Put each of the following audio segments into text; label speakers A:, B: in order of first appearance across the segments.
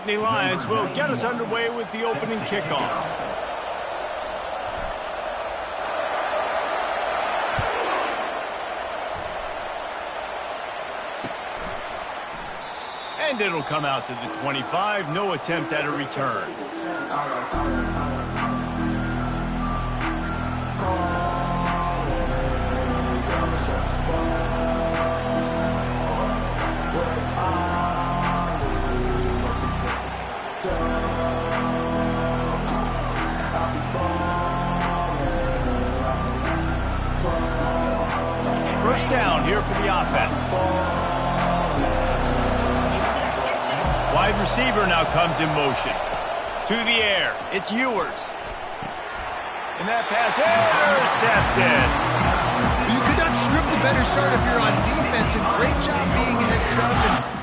A: Nittany Lions will get us underway with the opening kickoff. And it'll come out to the 25. No attempt at a return. First down here for the offense. Wide receiver now comes in motion. To the air. It's Ewers. And that pass intercepted.
B: You could not script a better start if you're on defense, and great job being heads up and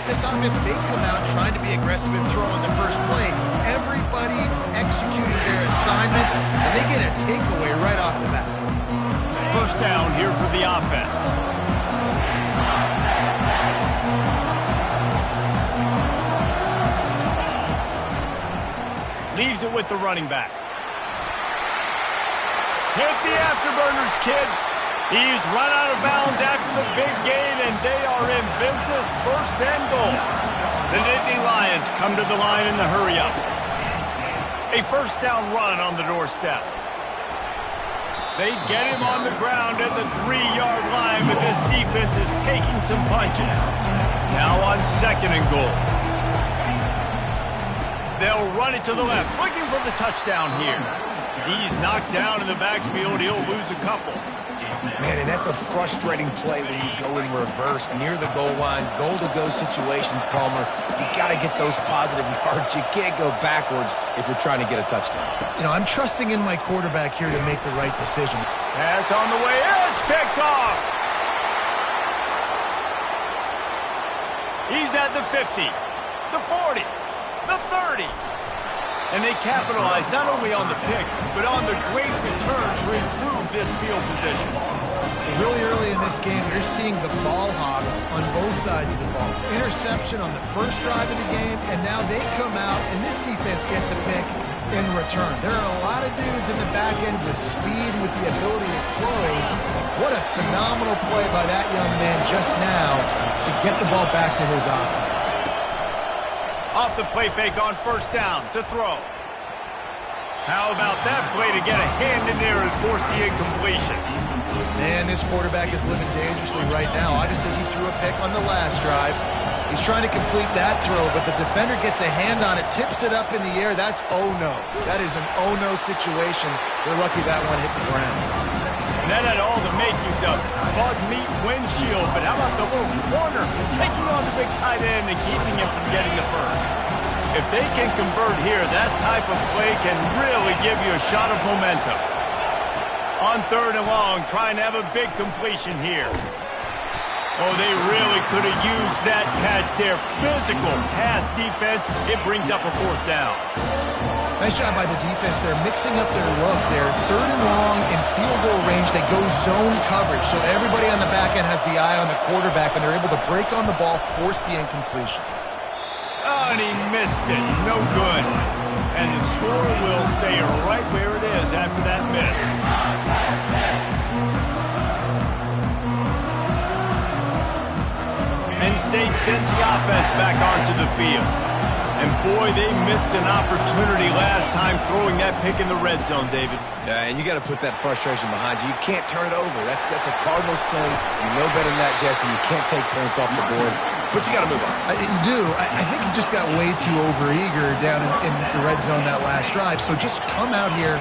B: this offense may come out trying to be aggressive and throw on the first play. Everybody executing their assignments, and they get a takeaway right off the bat.
A: First down here for the offense. Leaves it with the running back. Hit the afterburners, kid. He's run out of bounds after the big gain, and they are in business. First and goal. The Nittany Lions come to the line in the hurry-up. A first down run on the doorstep. They get him on the ground at the 3-yard line, but this defense is taking some punches. Now on second and goal. They'll run it to the left, looking for the touchdown here. He's knocked down in the backfield. He'll lose a couple.
C: Man, and that's a frustrating play when you go in reverse near the goal line. Goal-to-go situations, Palmer. You got to get those positive yards. You can't go backwards if you're trying to get a touchdown.
B: You know, I'm trusting in my quarterback here to make the right decision.
A: Pass on the way. It's picked off. He's at the 50, the 40, the 30. And they capitalize not only on the pick, but on the great return to improve this field position.
B: Really early in this game, you're seeing the ball hogs on both sides of the ball. Interception on the first drive of the game, and now they come out, and this defense gets a pick in return. There are a lot of dudes in the back end with speed and with the ability to close. What a phenomenal play by that young man just now to get the ball back to his offense.
A: Off the play fake on first down to throw. How about that play to get a hand in there and force the incompletion?
B: Man, this quarterback is living dangerously right now. Obviously, he threw a pick on the last drive. He's trying to complete that throw, but the defender gets a hand on it, tips it up in the air. That's oh-no. That is an oh-no situation. They're lucky that one hit the ground.
A: And that had all the makings of bug meat windshield, but how about the little corner taking on the big tight end and keeping him from getting the first? If they can convert here, that type of play can really give you a shot of momentum. On third and long, trying to have a big completion here. Oh, they really could have used that catch there. Physical pass defense. It brings up a fourth down.
B: Nice job by the defense. They're mixing up their look. They're third and long in field goal range. They go zone coverage, so everybody on the back end has the eye on the quarterback, and they're able to break on the ball, force the incompletion.
A: Oh, and he missed it. No good. And the score will stay right where it is after that miss. Penn State sends the offense back onto the field. And boy, they missed an opportunity last time throwing that pick in the red zone, David.
C: Yeah, and you got to put that frustration behind you. You can't turn it over. That's a cardinal sin. You know better than that, Jesse. You can't take points off the board, but you got to move on.
B: You do. I think he just got way too overeager down in the red zone that last drive. So just come out here,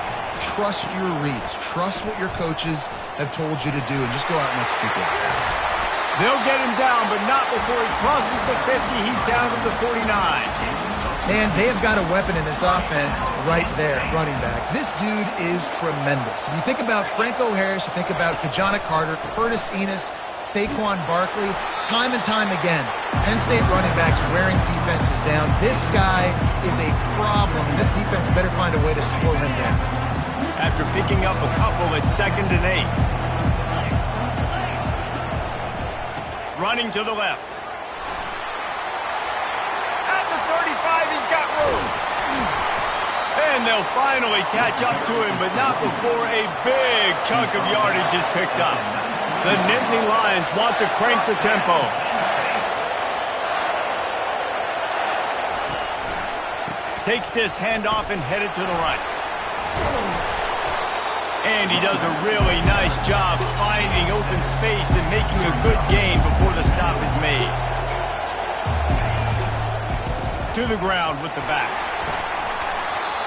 B: trust your reads, trust what your coaches have told you to do, and just go out and execute the offense.
A: They'll get him down, but not before he crosses the 50. He's down to the 49.
B: And they have got a weapon in this offense right there, running back. This dude is tremendous. And you think about Franco Harris, you think about Kajana Carter, Curtis Enos, Saquon Barkley, time and time again, Penn State running backs wearing defenses down. This guy is a problem, and this defense better find a way to slow him down.
A: After picking up a couple at 2nd and 8. Running to the left. At the 35, he's got room. And they'll finally catch up to him, but not before a big chunk of yardage is picked up. The Nittany Lions want to crank the tempo. Takes this handoff and headed to the right. And he does a really nice job finding open space and making a good gain before the stop is made. To the ground with the back.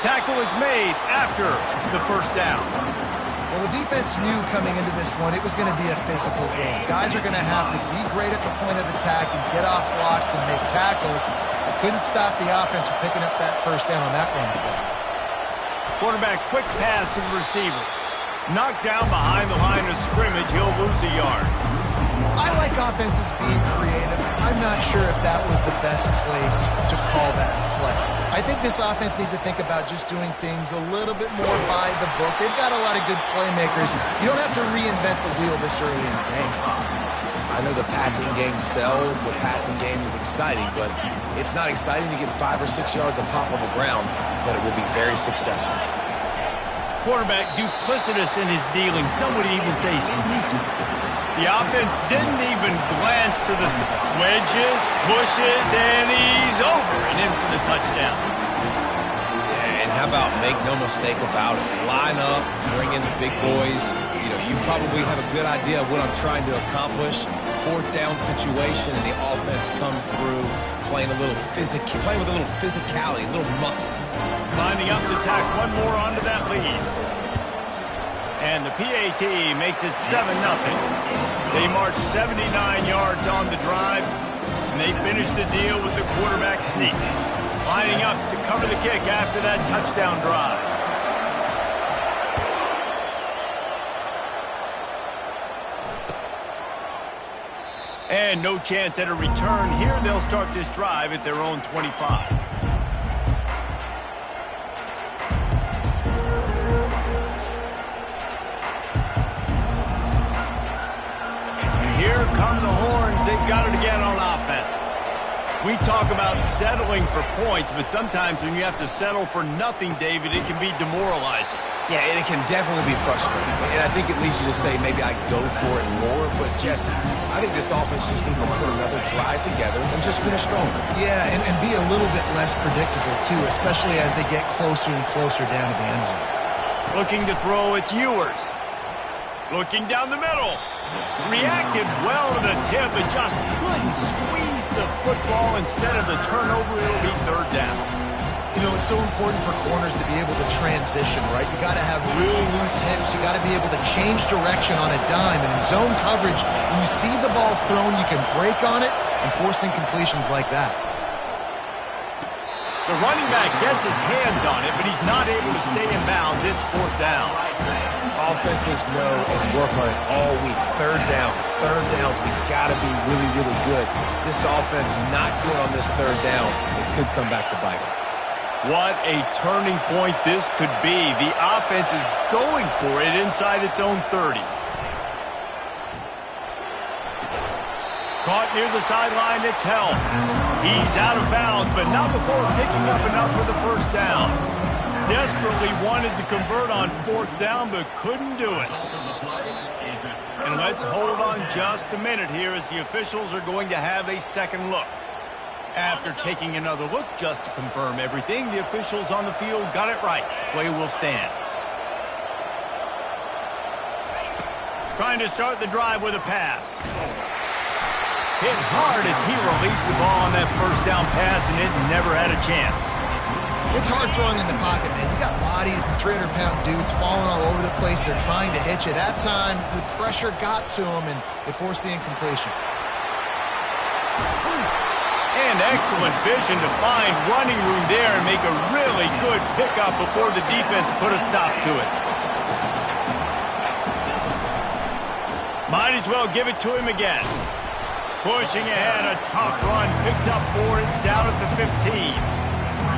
A: Tackle is made after the first down.
B: Well, the defense knew coming into this one it was going to be a physical game. Guys are going to have to be great at the point of attack and get off blocks and make tackles. They couldn't stop the offense from picking up that first down on that run play.
A: Quarterback quick pass to the receiver. Knocked down behind the line of scrimmage, he'll lose a yard.
B: I like offenses being creative. I'm not sure if that was the best place to call that play. I think this offense needs to think about just doing things a little bit more by the book. They've got a lot of good playmakers. You don't have to reinvent the wheel this early in the game.
C: I know the passing game sells, the passing game is exciting, but it's not exciting to get 5 or 6 yards of pop on the ground, but it will be very successful.
A: Quarterback duplicitous in his dealing. Some would even say sneaky. The offense didn't even glance to the wedges, pushes, and he's over and in for the touchdown.
C: Yeah, and how about make no mistake about it? Line up, bring in the big boys. You know, you probably have a good idea of what I'm trying to accomplish. 4th down situation, and the offense comes through playing with a little physicality, a little muscle.
A: Lining up to tack one more onto that lead. And the PAT makes it 7-0. They march 79 yards on the drive, and they finish the deal with the quarterback sneak. Lining up to cover the kick after that touchdown drive. And no chance at a return here. They'll start this drive at their own 25. Here come the horns. They've got it again on offense. We talk about settling for points, but sometimes when you have to settle for nothing, David, it can be demoralizing.
C: Yeah, and it can definitely be frustrating. And I think it leads you to say maybe I go for it more. But, Jesse, I think this offense just needs to put another drive together and just finish stronger.
B: Yeah, and be a little bit less predictable, too, especially as they get closer and closer down to the end zone.
A: Looking to throw, it's Ewers. Looking down the middle. Reacted well to the tip, but just couldn't squeeze the football. Instead of the turnover, it'll be 3rd down.
B: You know, it's so important for corners to be able to transition, right? You got to have really loose hips. You got to be able to change direction on a dime. And in zone coverage, when you see the ball thrown, you can break on it and force incompletions like that.
A: The running back gets his hands on it, but he's not able to stay in bounds. It's 4th down.
C: Offenses know and work on it all week. 3rd downs. We got to be really, really good. This offense not good on this 3rd down. It could come back to bite them.
A: What a turning point this could be. The offense is going for it inside its own 30. Caught near the sideline, it's held. He's out of bounds, but not before picking up enough for the first down. Desperately wanted to convert on 4th down, but couldn't do it. And let's hold on just a minute here as the officials are going to have a second look. After taking another look just to confirm everything, the officials on the field got it right. Play will stand. Trying to start the drive with a pass. Hit hard as he released the ball on that first down pass, and it never had a chance.
B: It's hard throwing in the pocket, man. You got bodies and 300-pound dudes falling all over the place. They're trying to hit you. That time, the pressure got to him, and it forced the incompletion.
A: And excellent vision to find running room there and make a really good pickup before the defense put a stop to it. Might as well give it to him again. Pushing ahead, a tough run, picks up 4, it's down at the 15.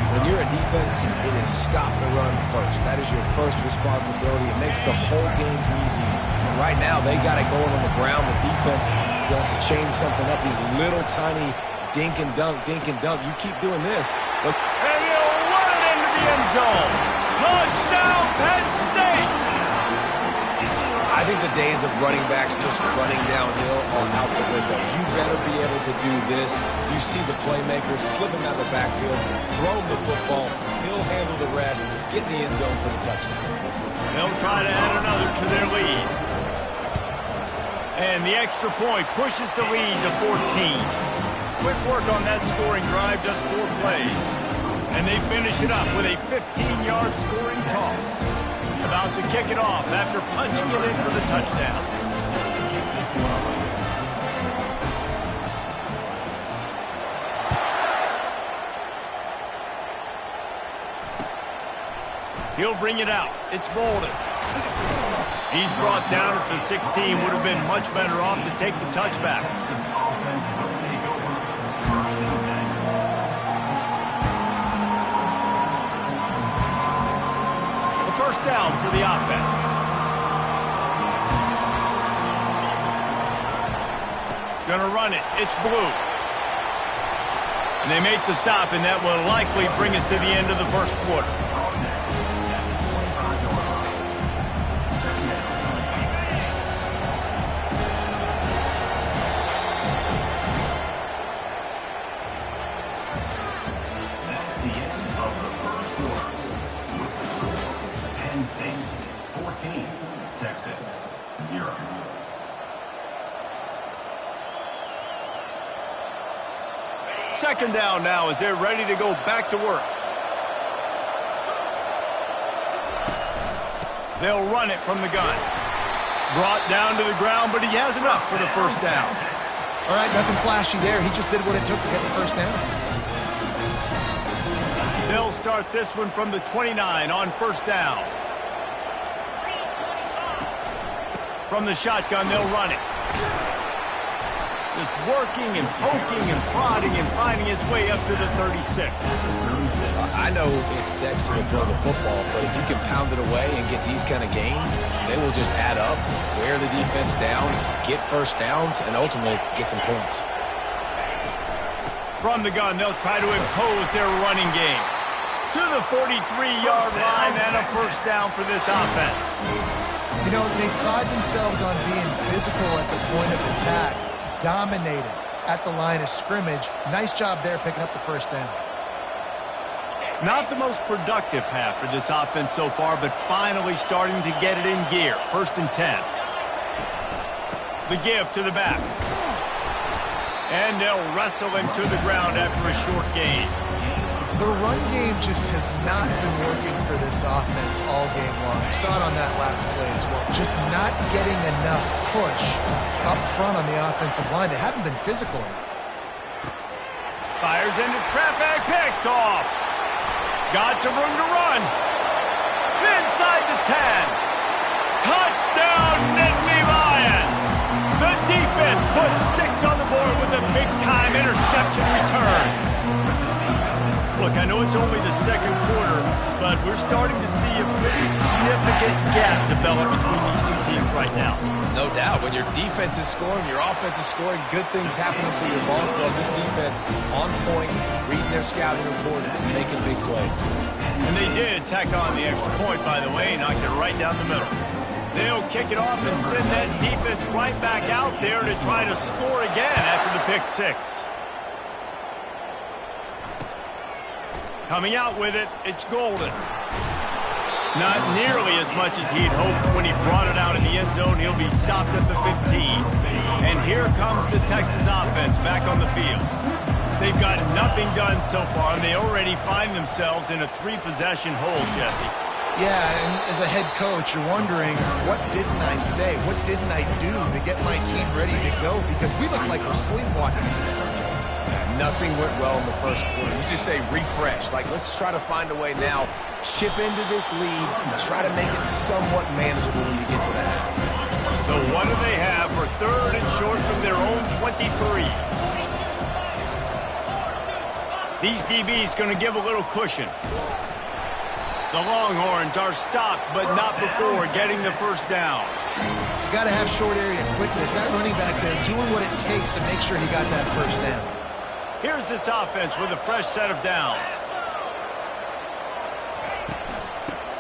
C: When you're a defense, it is stop the run first. That is your first responsibility. It makes the whole game easy. And right now, they got it going on the ground. The defense is going to have to change something up. These little tiny dink and dunk, dink and dunk. You keep doing this. Look.
A: And he'll run it into the end zone. Touchdown, Penn State!
C: I think the days of running backs just running downhill are out the window. You better be able to do this. You see the playmakers slipping out of the backfield, throw him the football, he'll handle the rest, get in the end zone for the touchdown.
A: They'll try to add another to their lead. And the extra point pushes the lead to 14. Quick work on that scoring drive, just 4 plays. And they finish it up with a 15-yard scoring toss. About to kick it off after punching it in for the touchdown. He'll bring it out. It's Bolden. He's brought down at the 16. Would have been much better off to take the touchback. First down for the offense. Gonna run it. It's Blue. And they make the stop, and that will likely bring us to the end of the first quarter. Second down now as they're ready to go back to work. They'll run it from the gun. Brought down to the ground, but he has enough for the first down.
B: All right, nothing flashy there. He just did what it took to get the first down.
A: They'll start this one from the 29 on first down. From the shotgun, they'll run it. Just working and poking and prodding and finding his way up to the 36.
C: I know it's sexy to throw the football, but if you can pound it away and get these kind of gains, they will just add up, wear the defense down, get first downs, and ultimately get some points.
A: From the gun, they'll try to impose their running game. To the 43-yard line and a first down for this offense.
B: You know, they pride themselves on being physical at the point of attack. Dominated at the line of scrimmage. Nice job there picking up the first down.
A: Not the most productive half for this offense so far, but finally starting to get it in gear. First and 10. The give to the back. And they'll wrestle him to the ground after a short gain.
B: The run game just has not been working for this offense all game long. We saw it on that last play as well. Just not getting enough push up front on the offensive line. They haven't been physical enough.
A: Fires into traffic, picked off. Got some room to run. Inside the 10. Touchdown, Nittany Lions. The defense puts 6 on the board with a big-time interception return. Look, I know it's only the second quarter, but we're starting to see a pretty significant gap develop between these two teams right now.
C: No doubt. When your defense is scoring, your offense is scoring, good things happening for your ball club. This defense on point, reading their scouting report, and making big plays.
A: And they did tack on the extra point, by the way, knocked it right down the middle. They'll kick it off and send that defense right back out there to try to score again after the pick 6. Coming out with it, it's Golden. Not nearly as much as he'd hoped when he brought it out in the end zone. He'll be stopped at the 15. And here comes the Texas offense back on the field. They've got nothing done so far, and they already find themselves in a 3-possession hole, Jesse.
B: Yeah, and as a head coach, you're wondering, what didn't I say? What didn't I do to get my team ready to go? Because we look like we're sleepwalking at this point.
C: Nothing went well in the first quarter. You just say refresh. Like, let's try to find a way now, chip into this lead, and try to make it somewhat manageable when you get to the half.
A: So what do they have for 3rd and short from their own 23? These DBs going to give a little cushion. The Longhorns are stopped, but not before getting the first down.
B: You got to have short area quickness. That running back there doing what it takes to make sure he got that first down.
A: Here's this offense with a fresh set of downs.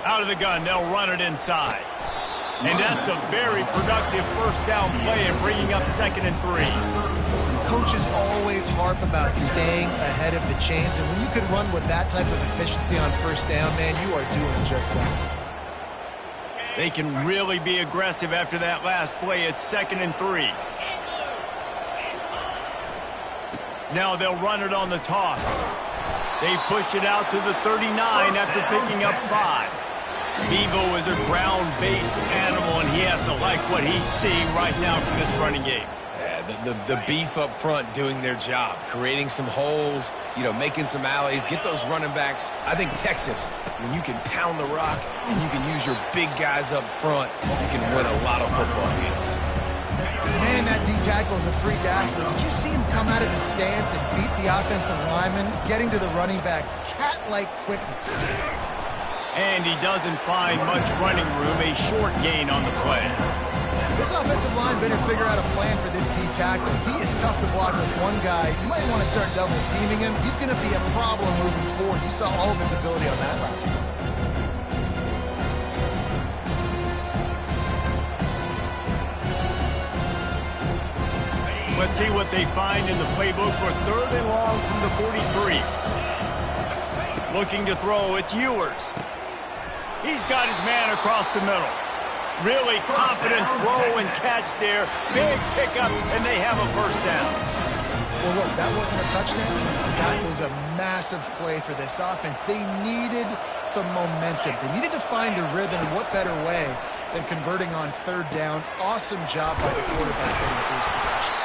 A: Out of the gun, they'll run it inside. And that's a very productive first down play and bringing up 2nd and 3.
B: Coaches always harp about staying ahead of the chains, and when you can run with that type of efficiency on first down, man, you are doing just that.
A: They can really be aggressive after that last play. It's 2nd and 3. Now they'll run it on the toss. They push it out to the 39 after picking up 5. Bevo is a ground-based animal, and he has to like what he's seeing right now from this running game.
C: The beef up front doing their job, creating some holes, making some alleys, get those running backs. I think Texas, when you can pound the rock and you can use your big guys up front, you can win a lot of football games.
B: Man, that D-tackle is a freak athlete. Did you see him come out of the stance and beat the offensive lineman, getting to the running back? Cat-like quickness.
A: And he doesn't find much running room, a short gain on the play.
B: This offensive line better figure out a plan for this D-tackle. He is tough to block with one guy. You might want to start double-teaming him. He's going to be a problem moving forward. You saw all of his ability on that last one.
A: Let's see what they find in the playbook for 3rd and long from the 43. Looking to throw, it's Ewers. He's got his man across the middle. Really confident throw and catch there. Big pickup, and they have a first down.
B: Well, look, that wasn't a touchdown. That was a massive play for this offense. They needed some momentum. They needed to find a rhythm. What better way than converting on 3rd down? Awesome job by the quarterback getting through his progression.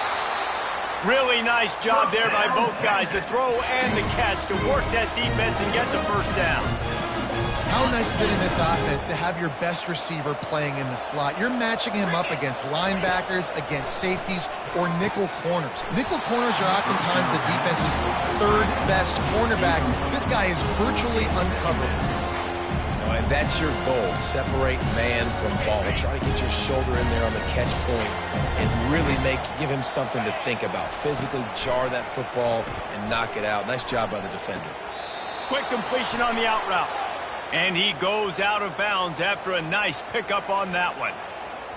A: Really nice job there by both guys, the throw and the catch, to work that defense and get the first down.
B: How nice is it in this offense to have your best receiver playing in the slot? You're matching him up against linebackers, against safeties, or nickel corners. Nickel corners are oftentimes the defense's 3rd best cornerback. This guy is virtually uncoverable.
C: And that's your goal, separate man from ball. Try to get your shoulder in there on the catch point and really give him something to think about. Physically jar that football and knock it out. Nice job by the defender.
A: Quick completion on the out route. And he goes out of bounds after a nice pickup on that one.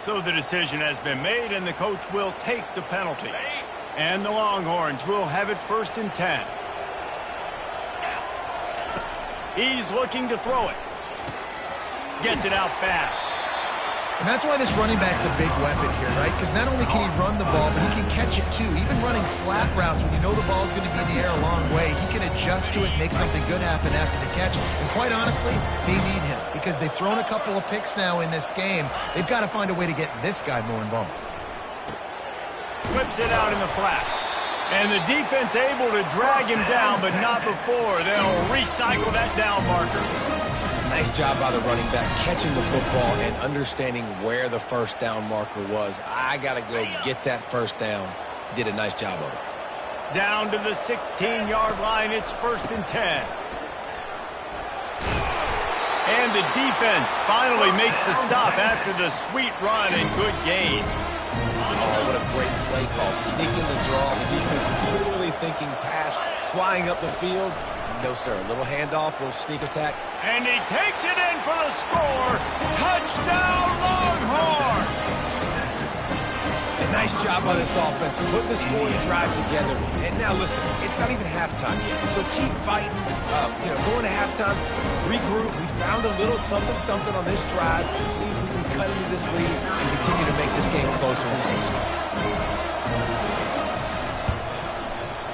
A: So the decision has been made, and the coach will take the penalty. And the Longhorns will have it 1st and 10. He's looking to throw it. Gets it out fast.
B: And that's why this running back's a big weapon here, right? Because not only can he run the ball, but he can catch it too. Even running flat routes when you know the ball's going to be in the air a long way, he can adjust to it, make something good happen after the catch. And quite honestly, they need him because they've thrown a couple of picks now in this game. They've got to find a way to get this guy more involved.
A: Flips it out in the flat. And the defense able to drag him down, but not before. They'll recycle that down marker.
C: Nice job by the running back, catching the football and understanding where the first down marker was. I got to go get that first down. He did a nice job of it.
A: Down to the 16-yard line, it's 1st and 10. And the defense finally makes the stop after the sweet run and good gain.
C: Oh, what a great play call. Sneaking the draw. The defense clearly thinking pass, flying up the field. No, sir. A little handoff, a little sneak attack.
A: And he takes it in for the score. Touchdown, Longhorn!
C: Nice job by this offense, putting the scoring drive together. And now listen, it's not even halftime yet, so keep fighting. Going to halftime, regroup. We found a little something on this drive. See if we can cut into this lead and continue to make this game closer and closer.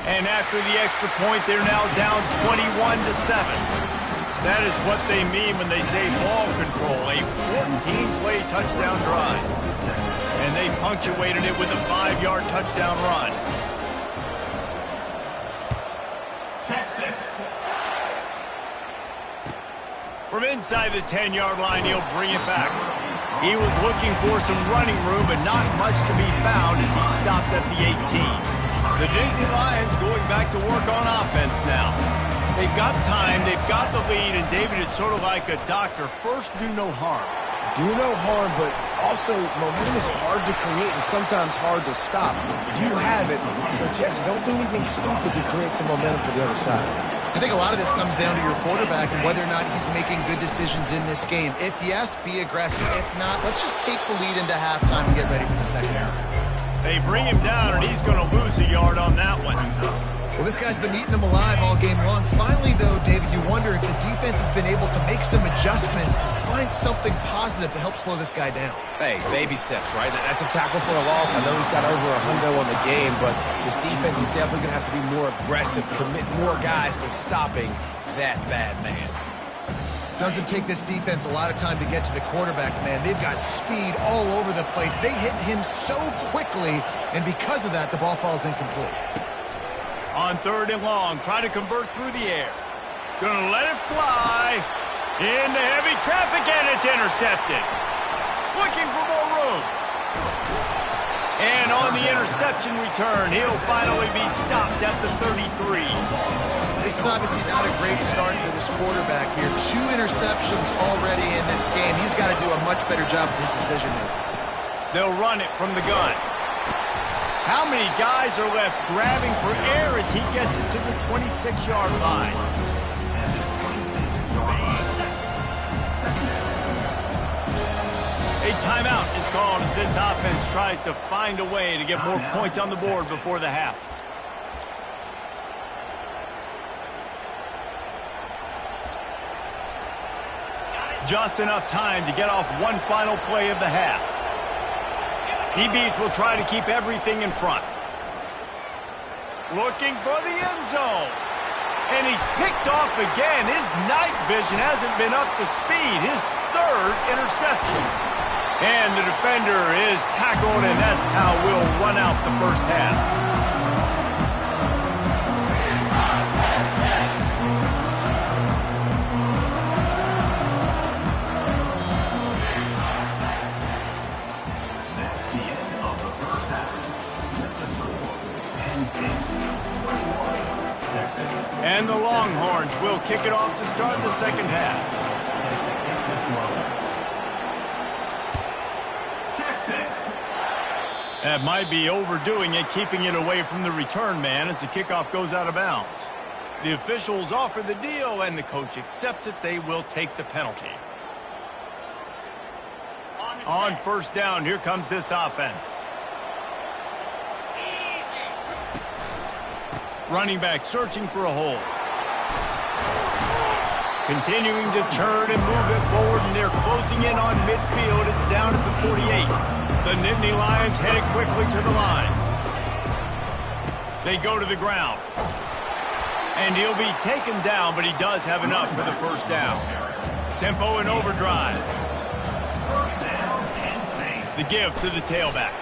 A: And after the extra point, they're now down 21-7. That is what they mean when they say ball control, a 14-play touchdown drive. And they punctuated it with a 5-yard touchdown run. Texas. From inside the 10-yard line, he'll bring it back. He was looking for some running room, but not much to be found as he stopped at the 18. The Nittany Lions going back to work on offense now. They've got time, they've got the lead, and David is sort of like a doctor. First, do no harm.
C: Do no harm, but also momentum is hard to create and sometimes hard to stop. You have it, so Jesse, don't do anything stupid to create some momentum for the other side.
B: I think a lot of this comes down to your quarterback and whether or not he's making good decisions in this game. If yes, be aggressive. If not, let's just take the lead into halftime and get ready for the second half.
A: They bring him down, and he's going to lose a yard on that one.
B: Well, this guy's been eating them alive all game long. Finally, though, David, you wonder if the defense has been able to make some adjustments, find something positive to help slow this guy down.
C: Hey, baby steps, right? That's a tackle for a loss. I know he's got over $100 on the game, but this defense is definitely going to have to be more aggressive, commit more guys to stopping that bad man.
B: Doesn't take this defense a lot of time to get to the quarterback, man. They've got speed all over the place. They hit him so quickly, and because of that, the ball falls incomplete.
A: On 3rd and long, trying to convert through the air. Gonna let it fly. Into heavy traffic, and it's intercepted. Looking for more room. And on the interception return, he'll finally be stopped at the 33.
B: This is obviously not a great start for this quarterback here. 2 interceptions already in this game. He's got to do a much better job with his decision-making.
A: They'll run it from the gun. How many guys are left grabbing for air as he gets it to the 26-yard line? A timeout is called as this offense tries to find a way to get more points on the board before the half. Just enough time to get off one final play of the half. DBs will try to keep everything in front. Looking for the end zone. And he's picked off again. His night vision hasn't been up to speed. His 3rd interception. And the defender is tackled, and that's how we'll run out the first half. And the Longhorns will kick it off to start the second half. Texas. That might be overdoing it, keeping it away from the return man as the kickoff goes out of bounds. The officials offer the deal, and the coach accepts it. They will take the penalty. On 1st down, here comes this offense. Running back searching for a hole. Continuing to turn and move it forward, and they're closing in on midfield. It's down at the 48. The Nittany Lions headed quickly to the line. They go to the ground. And he'll be taken down, but he does have enough for the 1st down. Tempo and overdrive. The give to the tailback.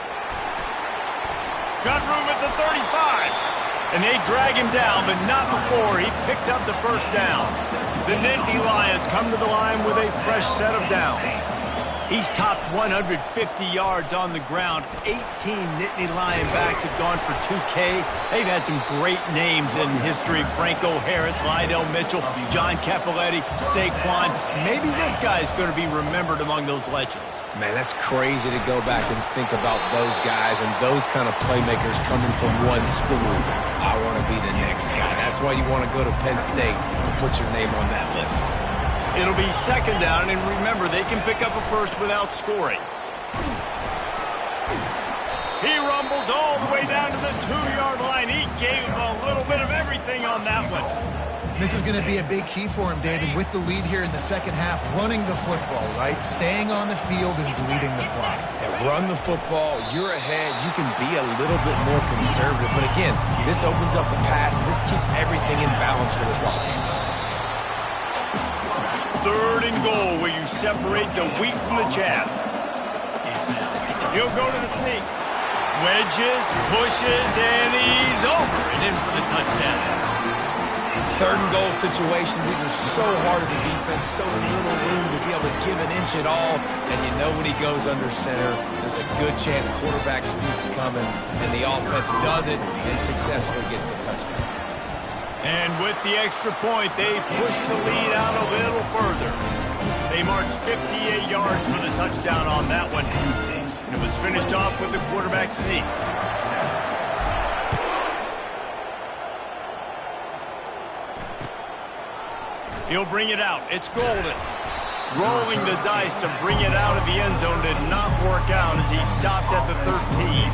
A: Got room at the 35. And they drag him down, but not before he picks up the 1st down. The Nittany Lions come to the line with a fresh set of downs. He's topped 150 yards on the ground. 18 Nittany Lion backs have gone for 2K. They've had some great names in history. Franco Harris, Lydell Mitchell, John Cappelletti, Saquon. Maybe this guy's going to be remembered among those legends.
C: Man, that's crazy to go back and think about those guys and those kind of playmakers coming from one school. I want to be the next guy. That's why you want to go to Penn State and put your name on that list.
A: It'll be 2nd down, and remember, they can pick up a 1st without scoring. He rumbles all the way down to the 2-yard line. He gave a little bit of everything on that one.
B: This is going to be a big key for him, David, with the lead here in the second half, running the football, right? Staying on the field and bleeding the clock.
C: Yeah, run the football. You're ahead. You can be a little bit more conservative. But again, this opens up the pass. This keeps everything in balance for this offense.
A: 3rd and goal, where you separate the wheat from the chaff. He'll go to the sneak. Wedges, pushes, and he's over and in for the touchdown.
C: 3rd and goal situations, these are so hard as a defense, so little room to be able to give an inch at all. And you know when he goes under center, there's a good chance quarterback sneak's coming, and the offense does it and successfully gets the touchdown.
A: And with the extra point, they push the lead out a little further. They marched 58 yards for the touchdown on that one. And it was finished off with the quarterback sneak. He'll bring it out. It's Golden. Rolling the dice to bring it out of the end zone did not work out as he stopped at the 13.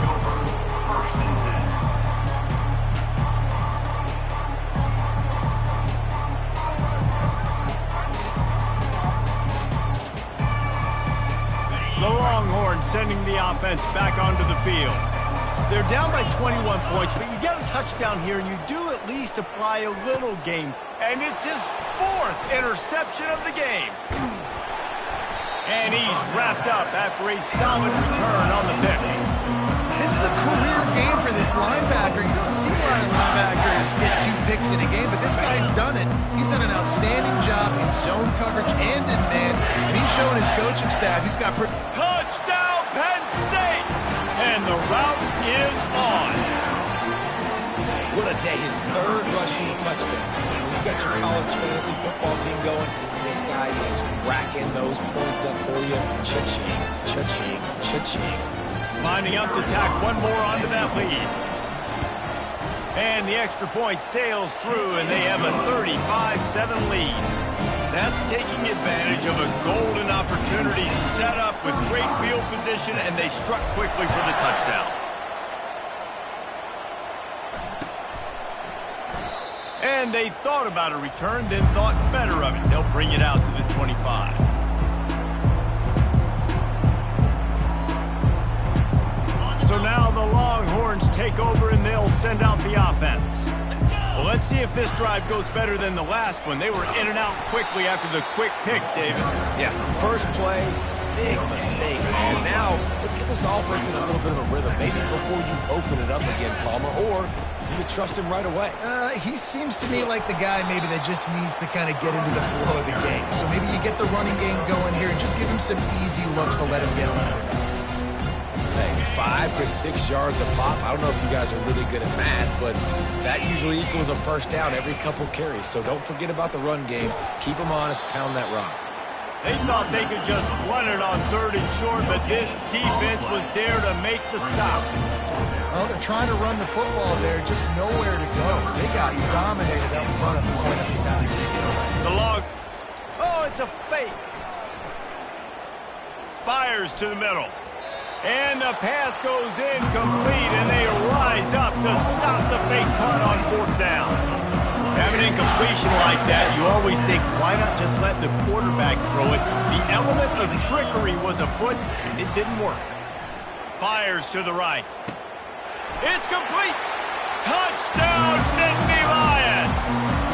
A: The Longhorns sending the offense back onto the field. They're down by 21 points, but you get a touchdown here, and you do at least apply a little game. And it's his 4th interception of the game. And he's wrapped up after a solid return on the pick.
B: This is a career game for this linebacker. You don't see a lot of linebackers get 2 picks in a game, but this guy's done it. He's done an outstanding job in zone coverage and in man, and he's showing his coaching staff he's got...
A: Touchdown, Penn State! And the route is on.
C: What a day. His 3rd rushing touchdown. When you've got your college fantasy football team going, this guy is racking those points up for you. Cha-ching, cha-ching, cha-ching.
A: Lining up to tack one more onto that lead. And the extra point sails through, and they have a 35-7 lead. That's taking advantage of a golden opportunity set up with great field position, and they struck quickly for the touchdown. And they thought about a return, then thought better of it. They'll bring it out to the 25. So now the Longhorns take over, and they'll send out the offense. Well, let's see if this drive goes better than the last one. They were in and out quickly after the quick pick, David.
C: Yeah, first play, big mistake, man. Now, let's get this offense in a little bit of a rhythm. Maybe before you open it up again, Palmer, or do you trust him right away?
B: He seems to me like the guy maybe that just needs to kind of get into the flow of the game. So maybe you get the running game going here and just give him some easy looks to let him get on it.
C: Hey, 5 to 6 yards a pop. I don't know if you guys are really good at math, but that usually equals a first down every couple carries. So don't forget about the run game. Keep them honest, pound that rock.
A: They thought they could just run it on 3rd and short, but this defense was there to make the stop.
B: Well, they're trying to run the football there, just nowhere to go. They got dominated up front at the point of attack.
A: The log. Oh, it's a fake. Fires to the middle. And the pass goes incomplete, and they rise up to stop the fake punt on 4th down. Having an incompletion like that, you always think, why not just let the quarterback throw it? The element of trickery was afoot, and it didn't work. Fires to the right. It's complete. Touchdown, Nittany Lions!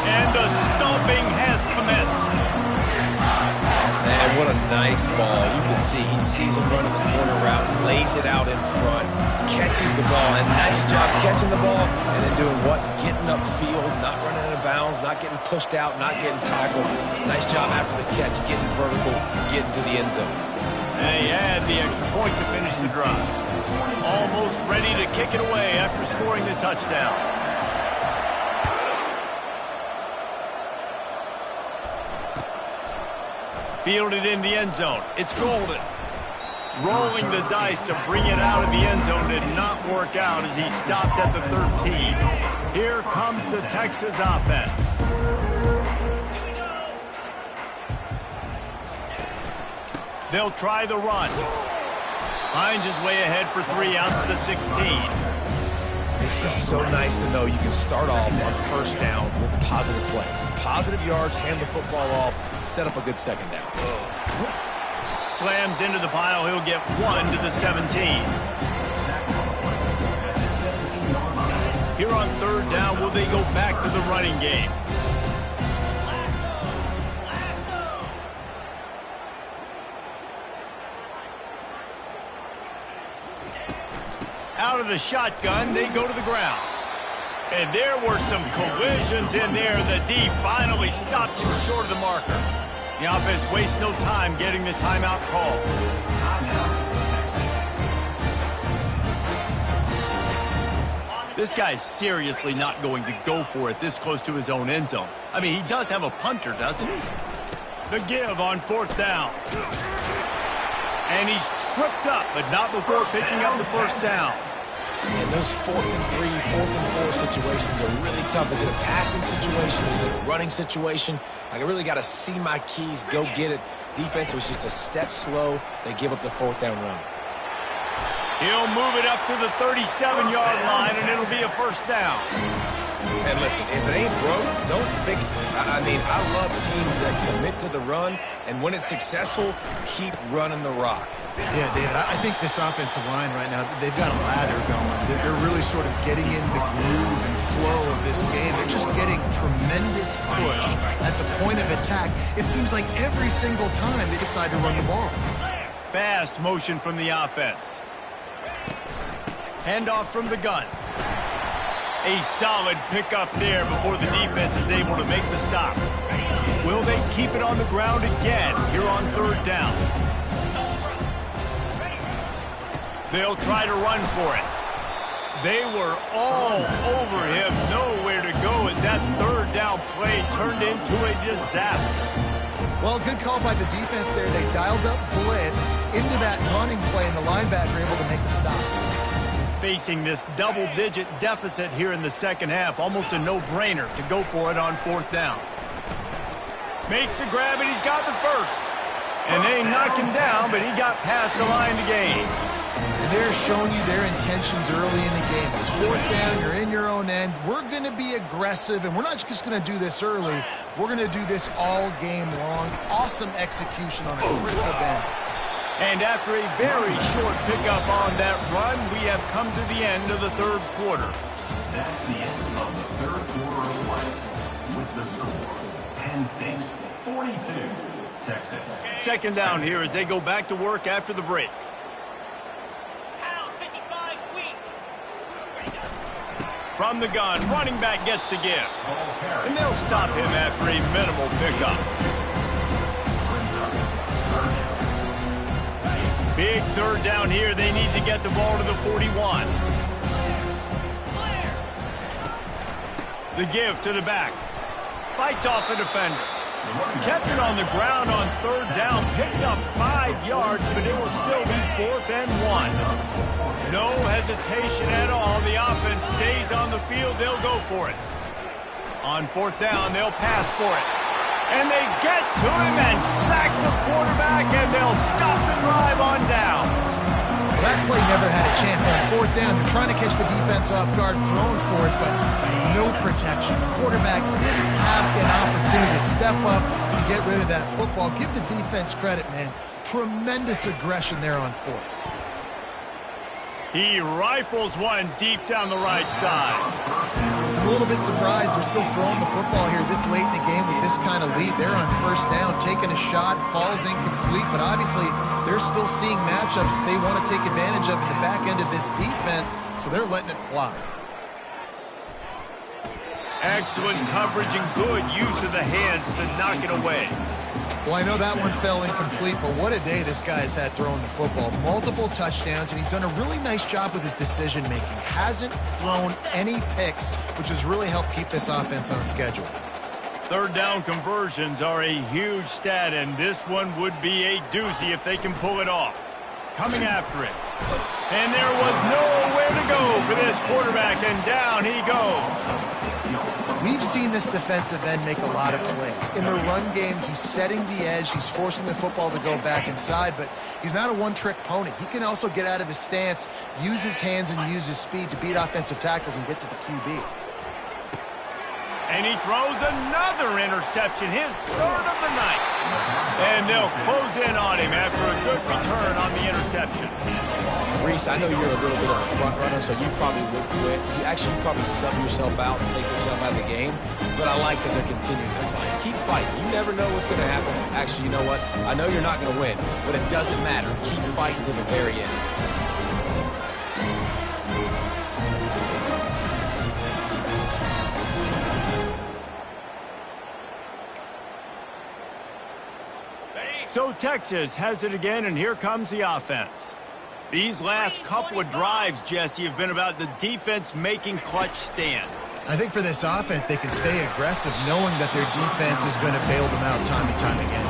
A: And the stomping has commenced.
C: Man, what a nice ball. You can see he sees him running the corner route, lays it out in front, catches the ball, and nice job catching the ball, and then doing what? Getting upfield, not running out of bounds, not getting pushed out, not getting tackled. Nice job after the catch, getting vertical, getting to the end zone.
A: And he had the extra point to finish the drive. Almost ready to kick it away after scoring the touchdown. Fielded in the end zone. It's Golden. Rolling the dice to bring it out of the end zone did not work out as he stopped at the 13. Here comes the Texas offense. They'll try the run. Finds his way ahead for 3 out to the 16.
C: It's just so nice to know you can start off on first down with positive plays. Positive yards, hand the football off, set up a good second down.
A: Slams into the pile. He'll get 1 to the 17. Here on 3rd down, will they go back to the running game? Out of the shotgun, they go to the ground. And there were some collisions in there. The D finally stops him short of the marker. The offense wastes no time getting the timeout call. This guy's seriously not going to go for it this close to his own end zone. I mean, he does have a punter, doesn't he? The give on 4th down. And he's tripped up, but not before picking up the first down.
C: And those 4th and 3, 4th and 4 situations are really tough. Is it a passing situation? Is it a running situation? I really got to see my keys, go get it. Defense was just a step slow. They give up the 4th down run.
A: He'll move it up to the 37-yard line, and it'll be a first down.
C: And listen, if it ain't broke, don't fix it. I mean, I love teams that commit to the run, and when it's successful, keep running the rock.
B: Yeah, David, I think this offensive line right now, they've got a lather going. They're really sort of getting in the groove and flow of this game. They're just getting tremendous push at the point of attack. It seems like every single time they decide to run the ball.
A: Fast motion from the offense. Handoff from the gun. A solid pickup there before the defense is able to make the stop. Will they keep it on the ground again here on 3rd down? They'll try to run for it. They were all over him, nowhere to go as that 3rd down play turned into a disaster.
B: Well, good call by the defense there. They dialed up blitz into that running play, and the linebacker able to make the stop.
A: Facing this double-digit deficit here in the second half, almost a no-brainer to go for it on 4th down. Makes the grab, and he's got the first. And they knock him down, but he got past the line to gain.
B: And they're showing you their intentions early in the game. It's 4th down, you're in your own end. We're going to be aggressive, and we're not just going to do this early. We're going to do this all game long. Awesome execution on a critical down.
A: And after a very short pickup on that run, we have come to the end of the 3rd quarter.
D: That's the end of the 3rd quarter of play. With the score, Penn State 42, Texas.
A: 2nd down here as they go back to work after the break. From the gun, running back gets to give. And they'll stop him after a minimal pickup. Big 3rd down here. They need to get the ball to the 41. The give to the back. Fights off a defender. Kept it on the ground on 3rd down. Picked up 5 yards, but it will still be 4th and 1. No hesitation at all. The offense stays on the field. They'll go for it. On 4th down, they'll pass for it. And they get to him and sack the quarterback, and they'll stop the drive on down.
B: That play never had a chance on 4th down. They're trying to catch the defense off guard, throwing for it, but no protection. Quarterback didn't have an opportunity to step up and get rid of that football. Give the defense credit, man. Tremendous aggression there on 4th.
A: He rifles one deep down the right side.
B: I'm a little bit surprised they're still throwing the football here this late in the game with this kind of lead. They're on 1st down, taking a shot, falls incomplete, but obviously they're still seeing matchups that they want to take advantage of in the back end of this defense, so they're letting it fly.
A: Excellent coverage and good use of the hands to knock it away.
B: Well, I know that one fell incomplete, but what a day this guy has had throwing the football. Multiple touchdowns, and he's done a really nice job with his decision-making. Hasn't thrown any picks, which has really helped keep this offense on schedule.
A: 3rd down conversions are a huge stat, and this one would be a doozy if they can pull it off. Coming after it. And there was nowhere to go for this quarterback, and down he goes.
B: We've seen this defensive end make a lot of plays. In the run game, he's setting the edge. He's forcing the football to go back inside, but he's not a one-trick pony. He can also get out of his stance, use his hands, and use his speed to beat offensive tackles and get to the QB.
A: And he throws another interception, his third of the night. And they'll close in on him after a good return on the interception.
C: Reese, I know you're a little bit of a front runner, so you probably would quit. You probably sub yourself out and take yourself out of the game. But I like that they're continuing to fight. Keep fighting. You never know what's going to happen. Actually, you know what? I know you're not going to win, but it doesn't matter. Keep fighting to the very end.
A: So Texas has it again, and here comes the offense. These last couple of drives, Jesse, have been about the defense making clutch stand.
B: I think for this offense, they can stay aggressive knowing that their defense is going to bail them out time and time again.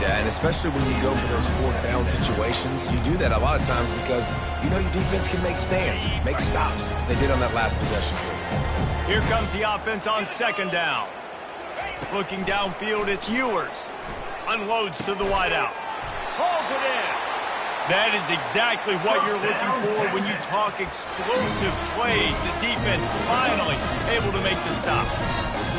C: Yeah, and especially when you go for those fourth down situations, you do that a lot of times because you know your defense can make stands, make stops. They did on that last possession.
A: Here comes the offense on second down. Looking downfield, it's Ewers. Unloads to the wideout. Hauls it in. That is exactly what you're looking for when you talk explosive plays. The defense finally able to make the stop.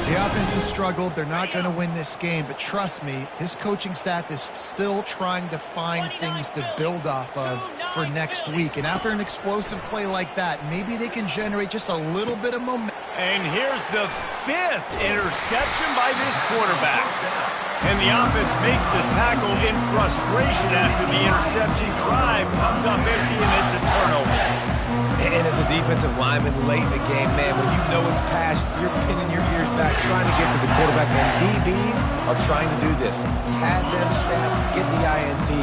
B: The offense has struggled. They're not going to win this game, but trust me, this coaching staff is still trying to find things to build off of for next week. And after an explosive play like that, maybe they can generate just a little bit of momentum.
A: And here's the 5th interception by this quarterback. And the offense makes the tackle in frustration after the interception. Drive comes up empty, and it's a turnover.
C: And as a defensive lineman late in the game, man, when you know it's pass, you're pinning your ears back, trying to get to the quarterback. And DBs are trying to do this. Pad them stats, get the INT.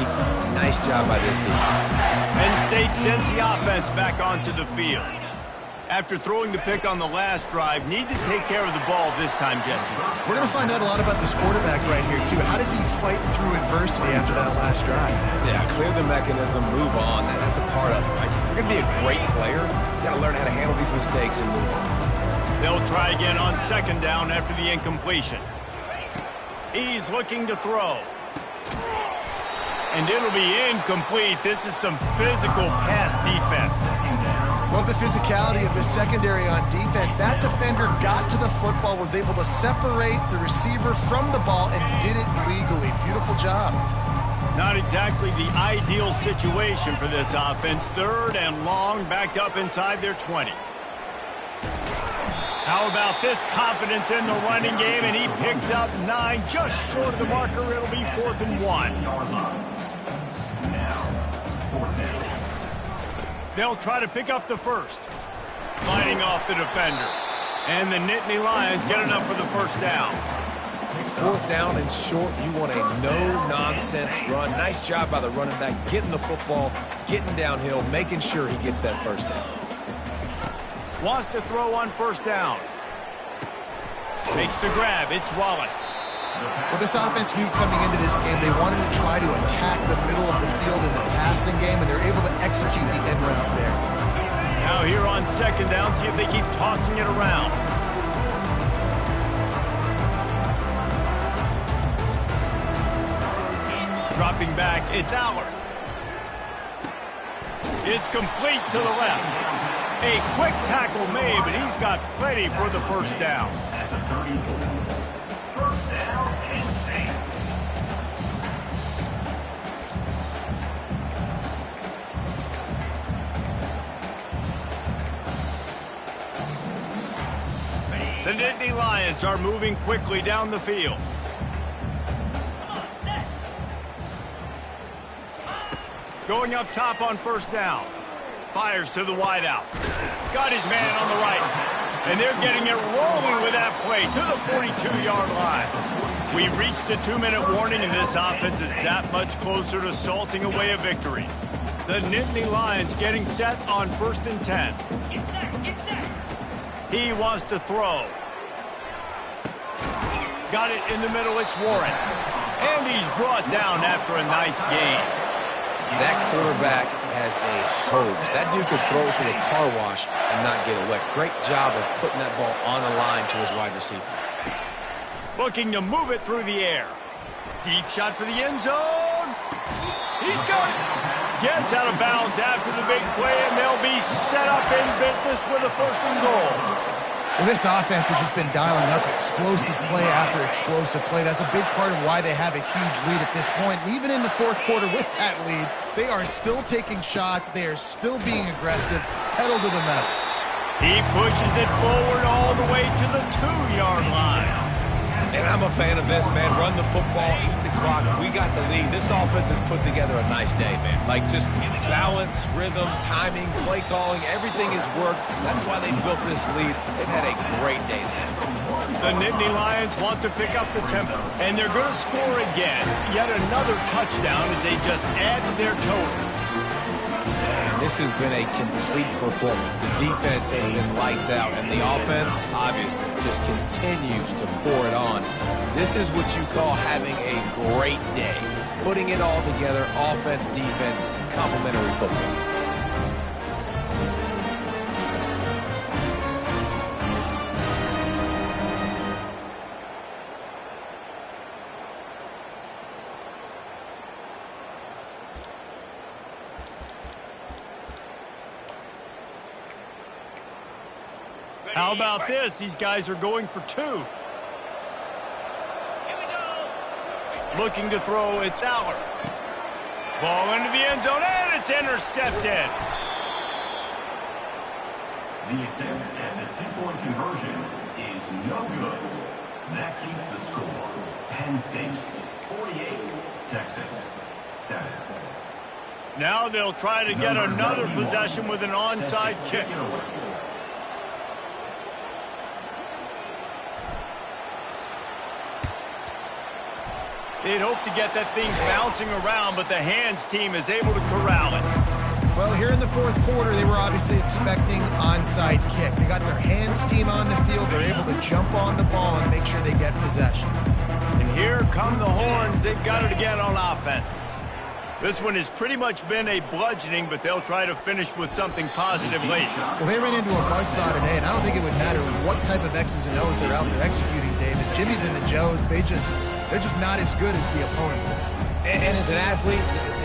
C: Nice job by this team.
A: Penn State sends the offense back onto the field. After throwing the pick on the last drive, need to take care of the ball this time, Jesse.
B: We're going to find out a lot about this quarterback right here, too. How does he fight through adversity after that last drive?
C: Yeah, clear the mechanism, move on. That's a part of it, right? If you're going to be a great player, you got to learn how to handle these mistakes and move on.
A: They'll try again on second down after the incompletion. He's looking to throw. And it'll be incomplete. This is some physical pass defense.
B: Love the physicality of the secondary on defense. That defender got to the football, was able to separate the receiver from the ball, and did it legally. Beautiful job.
A: Not exactly the ideal situation for this offense. 3rd and long, backed up inside their 20. How about this confidence in the running game, and he picks up 9, just short of the marker. It'll be 4th and 1. They'll try to pick up the first. Fighting off the defender. And the Nittany Lions get enough for the first down.
C: 4th down and short, you want a no-nonsense run. Nice job by the running back, getting the football, getting downhill, making sure he gets that first down.
A: Wants to throw on first down. Makes the grab. It's Wallace.
B: Well, this offense knew coming into this game they wanted to try to attack the middle of the field in the passing game, and they're able to execute the end route there.
A: Now here on second down, see if they keep tossing it around. Dropping back, it's Allard. It's complete to the left. A quick tackle made, but he's got plenty for the first down.
D: At the 34. First down and 8.
A: The Nittany Lions are moving quickly down the field. Going up top on first down. Fires to the wideout. Got his man on the right. And they're getting it rolling with that play to the 42-yard line. We've reached the 2-minute warning, and this offense is that much closer to salting away a victory. The Nittany Lions getting set on 1st and 10.
E: Get set.
A: He wants to throw. Got it in the middle, it's Warren. And he's brought down after a nice gain.
C: That quarterback has a hose. That dude could throw it through a car wash and not get it wet. Great job of putting that ball on the line to his wide receiver.
A: Looking to move it through the air. Deep shot for the end zone. He's got it. Gets out of bounds after the big play, and they'll be set up in business with a 1st and goal.
B: Well, this offense has just been dialing up explosive play after explosive play. That's a big part of why they have a huge lead at this point. And even in the 4th quarter with that lead, they are still taking shots. They are still being aggressive, pedal to the metal.
A: He pushes it forward all the way to the 2-yard line.
C: And I'm a fan of this, man. Run the football, eat the clock. We got the lead. This offense has put together a nice day, man. Like, just balance, rhythm, timing, play calling, everything has worked. That's why they built this lead. They've had a great day today.
A: The Nittany Lions want to pick up the tempo, and they're going to score again. Yet another touchdown as they just add to their total.
C: Man, this has been a complete performance. The defense has been lights out, and the offense, obviously, just continues to pour it on. This is what you call having a great day. Putting it all together, offense, defense, complementary football.
A: How about this? These guys are going for 2. Looking to throw, it's Aller. Ball into the end zone, and it's intercepted.
D: The attempt at the 2-point conversion is no good. That keeps the score. Penn State 48, Texas 7.
A: Now they'll try to get another possession with an onside kick. They'd hope to get that thing bouncing around, but the hands team is able to corral it.
B: Well, here in the 4th quarter, they were obviously expecting onside kick. They got their hands team on the field. They're able to jump on the ball and make sure they get possession.
A: And here come the horns. They've got it again on offense. This one has pretty much been a bludgeoning, but they'll try to finish with something positive late.
B: Well, they ran into a buzzsaw today, and I don't think it would matter what type of X's and O's they're out there executing, David. Jimmys and the Joes, they're just not as good as the opponent today.
C: And as an athlete,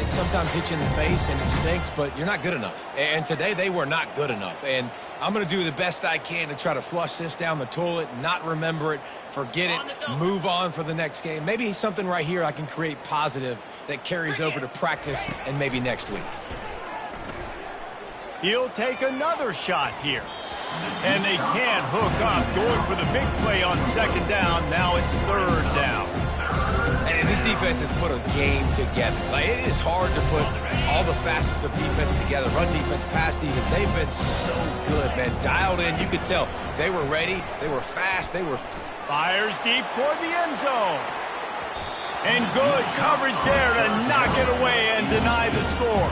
C: it sometimes hits you in the face and it stinks, but you're not good enough. And today they were not good enough. And I'm going to do the best I can to try to flush this down the toilet, not remember it, forget it, move on for the next game. Maybe something right here I can create positive that carries over to practice and maybe next week.
A: He'll take another shot here. And they can't hook up, going for the big play on 2nd down. Now it's 3rd down.
C: And this defense has put a game together. Like, it is hard to put all the facets of defense together. Run defense, pass defense. They've been so good, man. Dialed in. You could tell they were ready. They were fast. They were...
A: Fires deep toward the end zone. And good coverage there to knock it away and deny the score.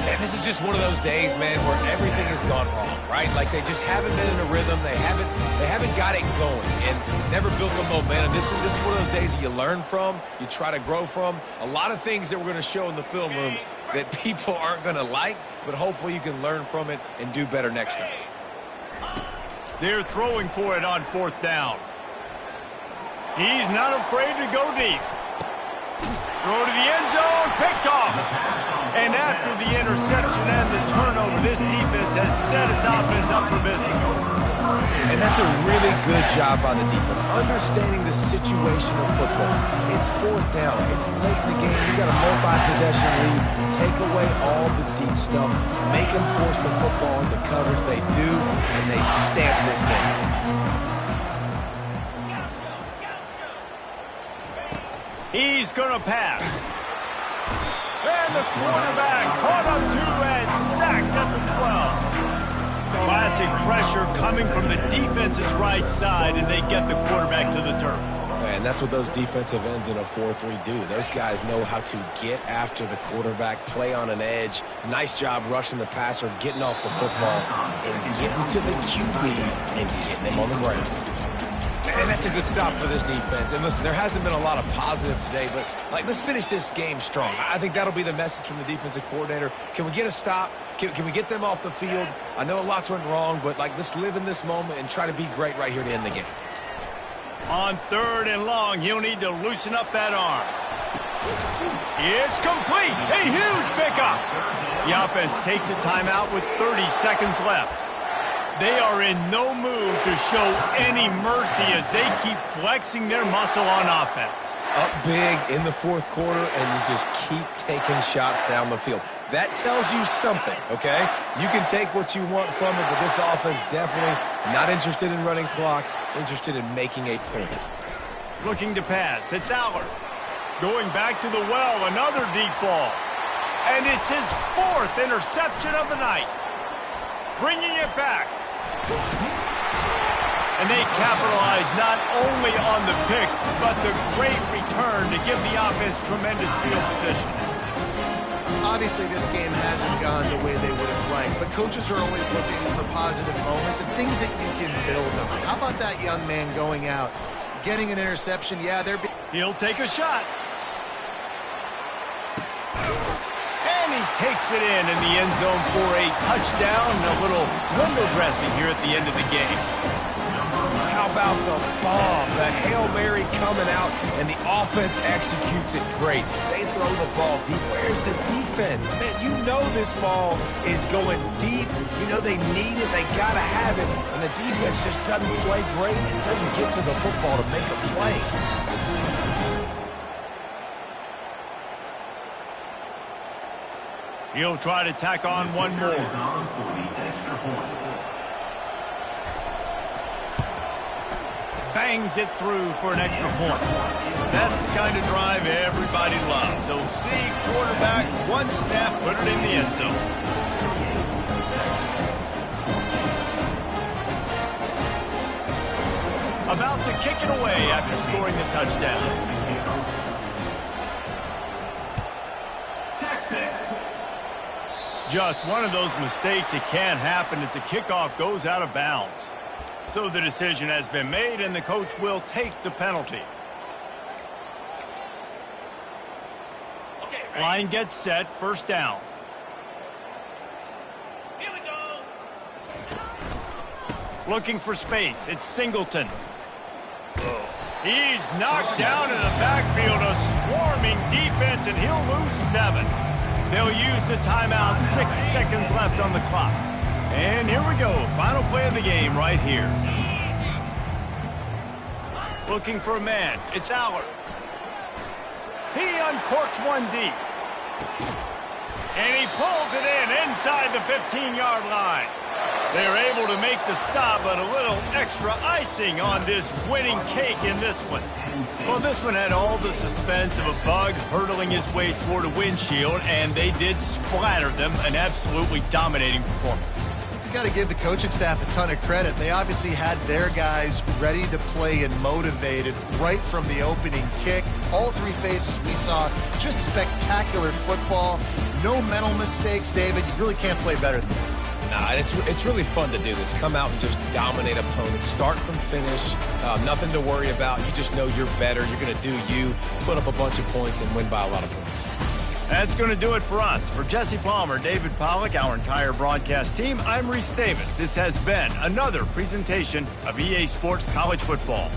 C: And this is just one of those days, man, where everything has gone wrong, right? Like, they just haven't been in a rhythm. They haven't got it going and never built the momentum. This is one of those days that you learn from, you try to grow from. A lot of things that we're going to show in the film room that people aren't going to like, but hopefully you can learn from it and do better next time.
A: They're throwing for it on 4th down. He's not afraid to go deep. Throw to the end zone, picked off. And after the interception and the turnover, this defense has set its offense up for business.
C: And that's a really good job by the defense, understanding the situation of football. It's 4th down. It's late in the game. You got a multi-possession lead. Take away all the deep stuff. Make them force the football into coverage. They do, and they stamp this game.
A: He's going to pass. And the quarterback caught up to and sacked at the 12. Classic pressure coming from the defense's right side, and they get the quarterback to the turf.
C: And that's what those defensive ends in a 4-3 do. Those guys know how to get after the quarterback, play on an edge. Nice job rushing the passer, getting off the football, and getting to the QB and getting him on the ground. And that's a good stop for this defense. And listen, there hasn't been a lot of positive today, but let's finish this game strong. I think that'll be the message from the defensive coordinator. Can we get a stop? Can we get them off the field? I know lots went wrong, but let's live in this moment and try to be great right here to end the game.
A: On 3rd and long, he'll need to loosen up that arm. It's complete. A huge pickup. The offense takes a timeout with 30 seconds left. They are in no mood to show any mercy as they keep flexing their muscle on offense.
C: Up big in the 4th quarter, and you just keep taking shots down the field. That tells you something, okay? You can take what you want from it, but this offense definitely not interested in running clock, interested in making a point.
A: Looking to pass. It's Allard. Going back to the well, another deep ball. And it's his 4th interception of the night. Bringing it back. And they capitalize not only on the pick, but the great return to give the offense tremendous field position.
B: Obviously, this game hasn't gone the way they would have liked, but coaches are always looking for positive moments and things that you can build on. How about that young man going out, getting an interception? Yeah,
A: he'll take a shot. And he takes it in the end zone for a touchdown and a little window dressing here at the end of the game.
C: How about the bomb, the Hail Mary coming out, and the offense executes it great. They throw the ball deep. Where's the defense? Man, you know this ball is going deep. You know they need it. They got to have it. And the defense just doesn't play great. Doesn't get to the football to make a play.
A: He'll try to tack on one more. Bangs it through for an extra point. That's the kind of drive everybody loves. So see quarterback, one snap, put it in the end zone. About to kick it away after scoring the touchdown.
D: Texas.
A: Just one of those mistakes that can happen as the kickoff goes out of bounds. So the decision has been made, and the coach will take the penalty. Okay, line gets set, 1st down. Here we go. Looking for space. It's Singleton. He's knocked down in the backfield, a swarming defense, and he'll lose 7. They'll use the timeout, 6 seconds left on the clock. And here we go, final play of the game right here. Looking for a man, it's Allard. He uncorks one deep. And he pulls it in inside the 15-yard line. They're able to make the stop, but a little extra icing on this winning cake in this one. Well, this one had all the suspense of a bug hurtling his way toward a windshield, and they did splatter them, an absolutely dominating performance.
B: You got to give the coaching staff a ton of credit. They obviously had their guys ready to play and motivated right from the opening kick. All 3 phases we saw, just spectacular football. No mental mistakes, David. You really can't play better than that.
C: Nah, it's really fun to do this. Come out and just dominate opponents. Start from finish. Nothing to worry about. You just know you're better. You're going to do you, put up a bunch of points, and win by a lot of points.
A: That's going to do it for us. For Jesse Palmer, David Pollack, our entire broadcast team, I'm Reese Davis. This has been another presentation of EA Sports College Football.